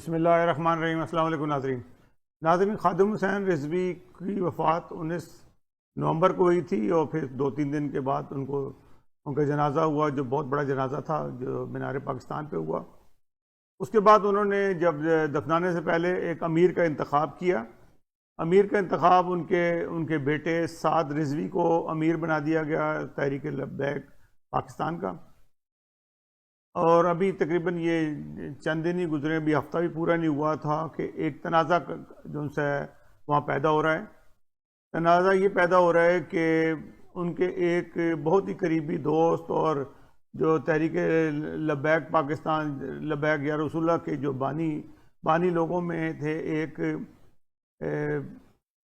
بسم اللہ الرحمن الرحیم۔ السلام علیکم ناظرین، خادم حسین رضوی کی وفات 19 نومبر کو ہوئی تھی اور پھر 2-3 دن کے بعد ان کا جنازہ ہوا، جو بہت بڑا جنازہ تھا جو مینار پاکستان پہ ہوا۔ اس کے بعد انہوں نے جب دفنانے سے پہلے ایک امیر کا انتخاب کیا۔ امیر کا انتخاب ان کے بیٹے سعد رضوی کو امیر بنا دیا گیا تحریک لبیک پاکستان کا، اور ابھی تقریباً یہ چند دن ہی گزرے، ابھی ہفتہ بھی پورا نہیں ہوا تھا کہ ایک تنازع جو ان سے وہاں پیدا ہو رہا ہے۔ تنازع یہ پیدا ہو رہا ہے کہ ان کے ایک بہت ہی قریبی دوست اور جو تحریک لبیک پاکستان، لبیک یا رسول اللہ کے جو بانی لوگوں میں تھے، ایک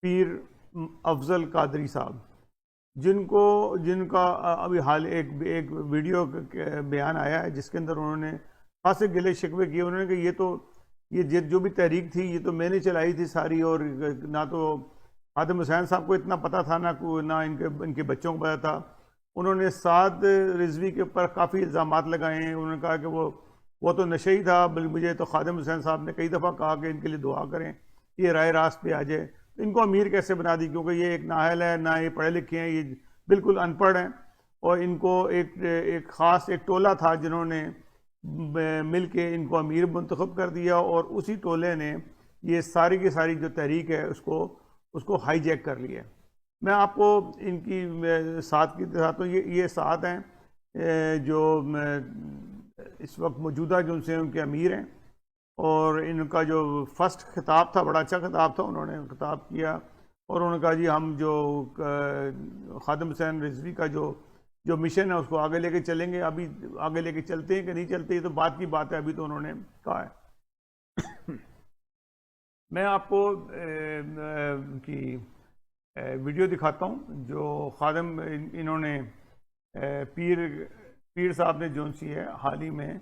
پیر افضل قادری صاحب، جن کا ابھی حال ایک ویڈیو بیان آیا ہے جس کے اندر انہوں نے خاصے گلے شکوے کیے۔ انہوں نے کہ یہ جو بھی تحریک تھی یہ تو میں نے چلائی تھی ساری، اور نہ تو خادم حسین صاحب کو اتنا پتہ تھا، نہ ان کے بچوں کو پتہ تھا۔ انہوں نے سعد رضوی کے اوپر کافی الزامات لگائے ہیں۔ انہوں نے کہا کہ وہ تو نشے ہی تھا، بلکہ مجھے تو خادم حسین صاحب نے کئی دفعہ کہا کہ ان کے لیے دعا کریں، یہ رائے راست پہ آ جائے۔ ان کو امیر کیسے بنا دی؟ کیونکہ یہ ایک نااہل ہے، نہ یہ پڑھے لکھے ہیں، یہ بالکل ان پڑھ ہیں، اور ان کو ایک خاص ایک ٹولہ تھا جنہوں نے مل کے ان کو امیر منتخب کر دیا، اور اسی ٹولے نے یہ ساری کی ساری جو تحریک ہے اس کو ہائی جیک کر لیا۔ میں آپ کو ان کی ساتھ کی دکھاتا ہوں۔ یہ ساتھ ہیں جو اس وقت موجودہ جو ان کے امیر ہیں، اور ان کا جو فرسٹ خطاب تھا بڑا اچھا خطاب تھا، انہوں نے خطاب کیا اور انہوں نے کہا جی ہم جو خادم حسین رضوی کا جو مشن ہے اس کو آگے لے کے چلیں گے۔ ابھی آگے لے کے چلتے ہیں کہ نہیں چلتے، یہ تو بات کی بات ہے، ابھی تو انہوں نے کہا ہے۔ میں آپ کو کی ویڈیو دکھاتا ہوں جو خادم انہوں نے پیر صاحب نے جو سی ہے حال ہی میں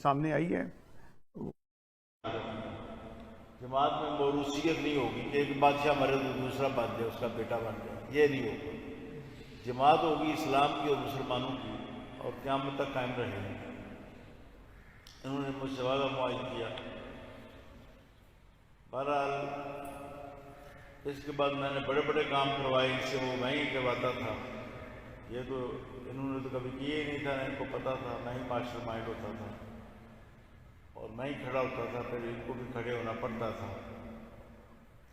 سامنے آئی ہے۔ جماعت میں موروثیت نہیں ہوگی کہ ایک بادشاہ مرے تو دوسرا بن جائے، اس کا بیٹا بن جائے، یہ نہیں ہوگا۔ جماعت ہوگی اسلام کی اور مسلمانوں کی، اور قیامت تک قائم رہے گی۔ انہوں نے مجھ سے وعدہ معاہد کیا۔ بہرحال اس کے بعد میں نے بڑے بڑے کام کروائے ان سے، وہ میں ہی کرواتا تھا۔ یہ تو انہوں نے تو کبھی کیے ہی نہیں تھا، ان کو پتہ تھا، میں ہی ماسٹر مائنڈ ہوتا تھا اور میں ہی کھڑا ہوتا تھا، پھر ان کو بھی کھڑے ہونا پڑتا تھا۔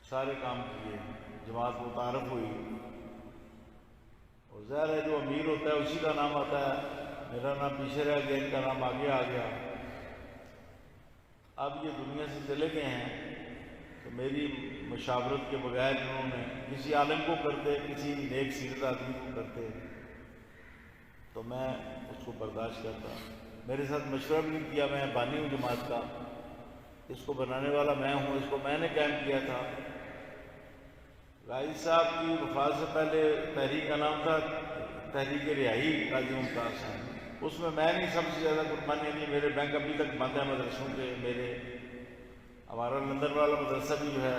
سارے کام کیے، جماعت متعارف ہوئی، اور ظاہر ہے جو امیر ہوتا ہے اسی کا نام آتا ہے۔ میرا نام پیچھے رہ گیا، ان کا نام آگے آ گیا۔ اب یہ دنیا سے چلے گئے ہیں تو میری مشاورت کے بغیر انہوں نے کسی عالم کو کرتے، کسی نیک سیرت آدمی کو کرتے تو میں اس کو برداشت کرتا۔ میرے ساتھ مشورہ بھی نہیں کیا، میں بانی ہوں جماعت کا، اس کو بنانے والا میں ہوں، اس کو میں نے قائم کیا تھا۔ غازی صاحب کی وفات سے پہلے تحریک کا نام تھا تحریک رہائی قاضی ممتاز صاحب، اس میں نے سب سے زیادہ قربانی دی۔ میرے بینک ابھی تک بند ہے مدرسوں کے، ہمارا لندن والا مدرسہ بھی جو ہے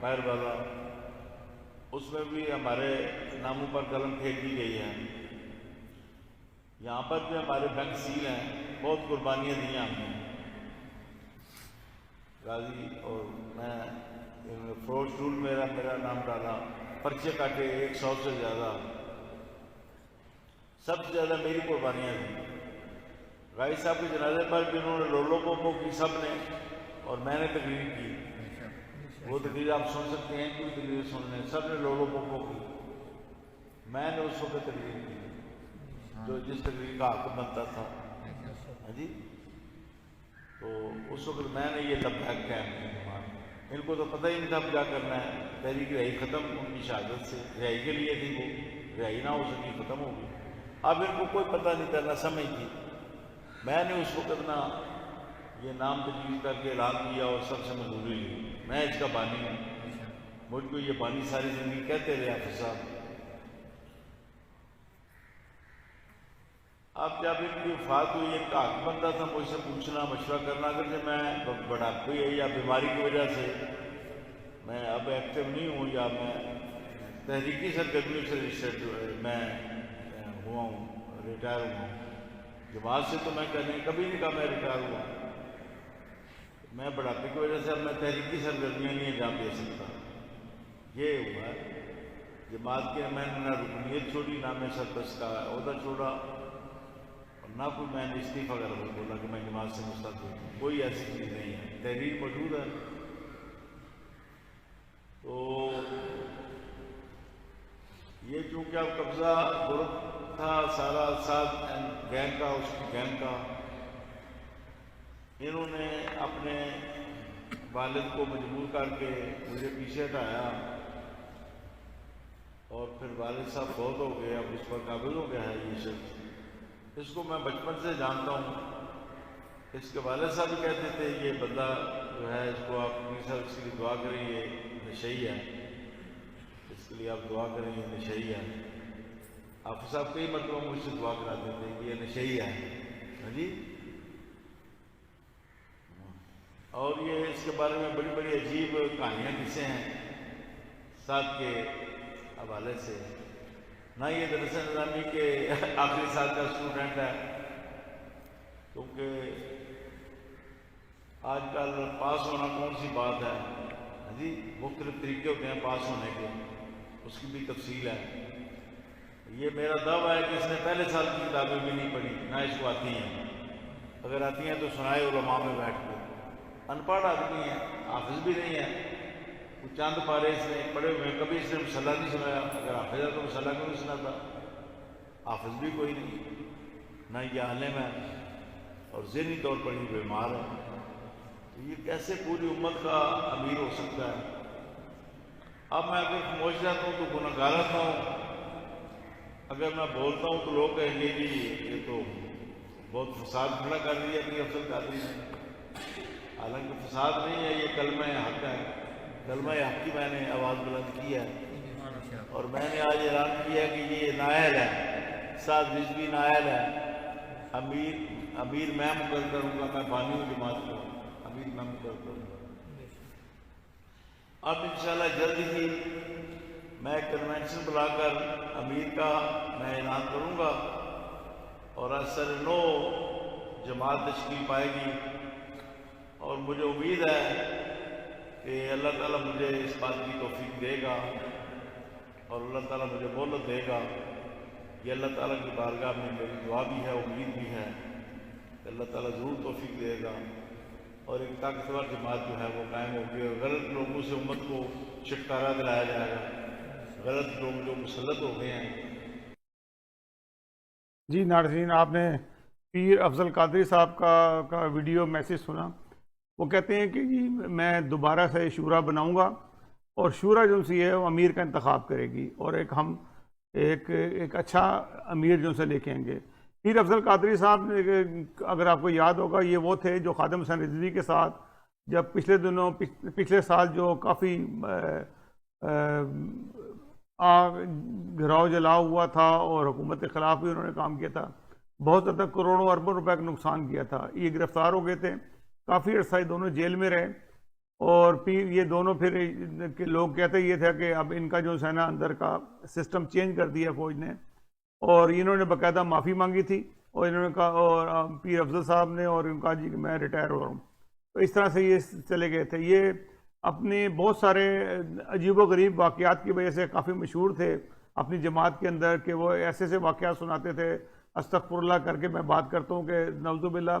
باہر والا، اس میں بھی ہمارے ناموں پر قلم پھینک دی گئی ہے۔ یہاں پر بھی ہمارے بینک سیل ہیں، بہت قربانیاں دی ہیں ہم نے غازی، اور میں فروغ ٹول میرا نام ڈالا، پرچے کاٹے 100 سے زیادہ، سب سے زیادہ میری قربانیاں تھیں۔ غازی صاحب کے جنازے پر بھی انہوں نے لولو پوپو کی سب نے، اور میں نے تقریر کی۔ وہ تقریر آپ سن سکتے ہیں، کوئی تقریر سننے، سب نے لولو پوپو کی، میں نے اس وقت تقریر کی جو جس تقریر کا حق بنتا تھا۔ ہاں جی، تو اس وقت میں نے یہ لبیک قائم کیا۔ ان کو تو پتہ ہی نہیں تھا کیا کرنا ہے۔ تحریک رہائی ختم ان کی شہادت سے، رہائی کے لیے تھی، وہ رہائی نہ ہو سکی، ختم ہو گئی۔ اب ان کو کوئی پتہ نہیں تھا، نہ سمجھ تھی۔ میں نے اس وقت نہ یہ نام تجویز کر کے اعلان کیا اور سب سے منظوری لی، میں اس کا بانی ہوں، مجھ کو یہ بانی ساری زندگی کہتے رہے حافظ صاحب۔ اب جب ان کی وفات ہوئی، ایک حق بنتا تھا مجھ سے پوچھنا، مشورہ کرنا، اگرچہ میں بڑھاپے یا بیماری کی وجہ سے میں اب ایکٹیو نہیں ہوں، یا میں تحریکی سرگرمیوں سے میں ہوا ہوں، ریٹائر ہوا ہوں، جماعت سے تو میں کبھی نہیں کہا میں ریٹائر ہوا. میں بڑھاپے کی وجہ سے اب میں تحریکی سرگرمیاں نہیں انجام دے سکتا. یہ ہوا ہے جماعت کے. میں نے نہ رکنیت چھوڑی، نہ میں سرپرست کا عہدہ چھوڑا، اور نہ کوئی میں نے استعفیٰ وغیرہ بولا کہ میں جماعت سے مستعفی ہوں. کوئی ایسی چیز نہیں ہے، تحریر موجود ہے. تو یہ چونکہ اب قبضہ گروپ تھا سارا ساتھ گینگ کا، اس کی گینگ کا، انہوں نے اپنے والد کو مجبور کر کے مجھے پیچھے ہٹایا، اور پھر والد صاحب فوت ہو گئے. اب اس پر قابض ہو گیا ہے یہ شخص. اس کو میں بچپن سے جانتا ہوں. اس کے والد صاحب بھی کہتے تھے یہ بندہ جو ہے اس کو آپ پلیز صاحب اس کے لیے دعا کریں، یہ نشئی ہے، اس کے لیے آپ دعا کریں، یہ نشئی ہے. حافظ صاحب کئی مرتبہ مجھ سے دعا کراتے تھے کہ یہ نشئی ہے. ہاں جی. اور یہ اس کے بارے میں بڑی بڑی عجیب کہانیاں قصے ہیں ساتھ کے حوالے سے. نہ یہ درس نظامی کے آخری سال کا اسٹوڈنٹ ہے، کیونکہ آج کل پاس ہونا کون سی بات ہے. ہاں جی. مختلف طریقے ہوتے ہیں پاس ہونے کے، اس کی بھی تفصیل ہے. یہ میرا دعویٰ ہے کہ اس نے پہلے سال کی کتابیں بھی نہیں پڑھی، نہ اس کو آتی ہیں. اگر آتی ہیں تو سنائے علماء میں بیٹھ کے. ان پڑھ آدمی ہے، حافظ بھی نہیں ہے. کچھ چاند پارے اس نے پڑھے ہوئے ہیں، کبھی اس نے مصحح نہیں سنایا. اگر حافظ ہے تو مصحح کیوں نہیں سناتا؟ حافظ بھی کوئی نہیں، نہ یہ عالم ہے، اور ذہنی طور پر ہی بیمار ہے. یہ کیسے پوری امت کا امیر ہو سکتا ہے؟ اب میں اگر خاموش رہتا ہوں تو گناہ گار رہتا ہوں، اگر میں بولتا ہوں تو لوگ کہیں گے جی یہ تو بہت فساد کھڑا کر دیا کہ افضل قادری نے. حالانکہ فساد نہیں ہے، یہ کلمہ حق ہے. کلمہ حق کی میں نے آواز بلند کی ہے، اور میں نے آج اعلان کیا کہ یہ نائل ہے، سعد رضوی نائل ہے. امیر میں مقرر کروں گا، میں بانی ہوں جماعت کو، امیر میں مقرر کروں گا. اب انشاءاللہ جلد ہی میں کنونشن بلا کر امیر کا میں اعلان کروں گا، اور اثر نو جماعت تشکیل پائے گی. اور مجھے امید ہے کہ اللہ تعالیٰ مجھے اس بات کی توفیق دے گا، اور اللہ تعالیٰ مجھے مہلت دے گا. یہ اللہ تعالیٰ کی بارگاہ میں میری دعا بھی ہے، امید بھی ہے کہ اللہ تعالیٰ ضرور توفیق دے گا، اور ایک طاقتور جماعت جو ہے وہ قائم ہوگی. اور غلط لوگوں سے امت کو چھٹکارا دلایا جائے گا. غلط لوگ جو مسلط ہو گئے ہیں. جی ناظرین، آپ نے پیر افضل قادری صاحب کا ویڈیو میسیج سنا. وہ کہتے ہیں کہ جی میں دوبارہ سے شورا بناؤں گا، اور شورا جو سی ہے وہ امیر کا انتخاب کرے گی، اور ہم ایک اچھا امیر جو سے لے کے آئیں گے. پیر افضل قادری صاحب اگر آپ کو یاد ہوگا، یہ وہ تھے جو خادم حسین رضوی کے ساتھ جب پچھلے سال جو کافی گھراؤ جلاؤ ہوا تھا اور حکومت کے خلاف بھی انہوں نے کام کیا تھا. بہت زیادہ کروڑوں اربوں روپے کا نقصان کیا تھا. یہ گرفتار ہو گئے تھے، کافی عرصہ یہ دونوں جیل میں رہے. اور پھر یہ دونوں پھر لوگ کہتے یہ تھا کہ اب ان کا جو ہے نا اندر کا سسٹم چینج کر دیا فوج نے، اور انہوں نے باقاعدہ معافی مانگی تھی. اور انہوں نے کہا، اور پیر افضل صاحب نے، اور ان کا جی کہ میں ریٹائر ہو رہا ہوں. تو اس طرح سے یہ چلے گئے تھے. یہ اپنے بہت سارے عجیب و غریب واقعات کی وجہ سے کافی مشہور تھے اپنی جماعت کے اندر، کہ وہ ایسے سے واقعات سناتے تھے. استغفر اللہ کر کے میں بات کرتا ہوں کہ نعوذ باللہ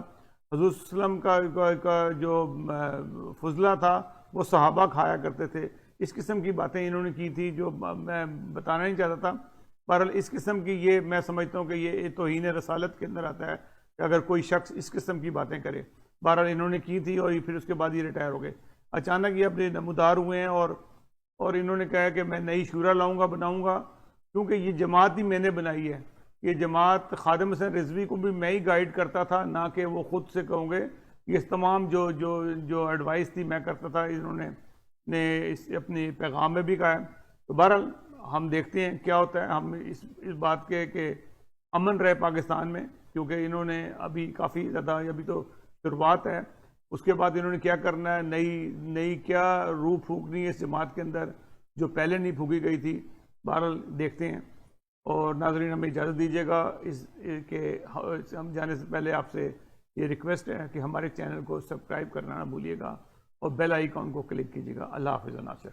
حضور صلی اللہ علیہ وسلم کا جو فضلہ تھا وہ صحابہ کھایا کرتے تھے. اس قسم کی باتیں انہوں نے کی تھی جو میں بتانا نہیں چاہتا تھا. بہرحال اس قسم کی یہ میں سمجھتا ہوں کہ یہ توہین رسالت کے اندر آتا ہے کہ اگر کوئی شخص اس قسم کی باتیں کرے. بہرحال انہوں نے کی تھی، اور پھر اس کے بعد یہ ریٹائر ہو گئے. اچانک یہ اپنے نمودار ہوئے ہیں، اور انہوں نے کہا کہ میں نئی شورا بناؤں گا، کیونکہ یہ جماعت ہی میں نے بنائی ہے. یہ جماعت خادم حسین رضوی کو بھی میں ہی گائیڈ کرتا تھا، نہ کہ وہ خود سے کہوں گے. یہ تمام جو ایڈوائس تھی میں کرتا تھا. انہوں نے اس اپنے پیغام میں بھی کہا ہے. تو بہرحال ہم دیکھتے ہیں کیا ہوتا ہے. ہم اس بات کے کہ امن رہے پاکستان میں، کیونکہ انہوں نے ابھی کافی زیادہ، ابھی تو شروعات ہے. اس کے بعد انہوں نے کیا کرنا ہے، نئی کیا روح پھونکنی ہے اس جماعت کے اندر جو پہلے نہیں پھونکی گئی تھی. بہرحال دیکھتے ہیں. اور ناظرین ہمیں اجازت دیجیے گا اس کہ ہم جانے سے پہلے آپ سے یہ ریکویسٹ ہے کہ ہمارے چینل کو سبسکرائب کرنا نہ بھولیے گا اور بیل آئیکن کو کلک کیجیے گا۔ اللہ حافظ ناصر۔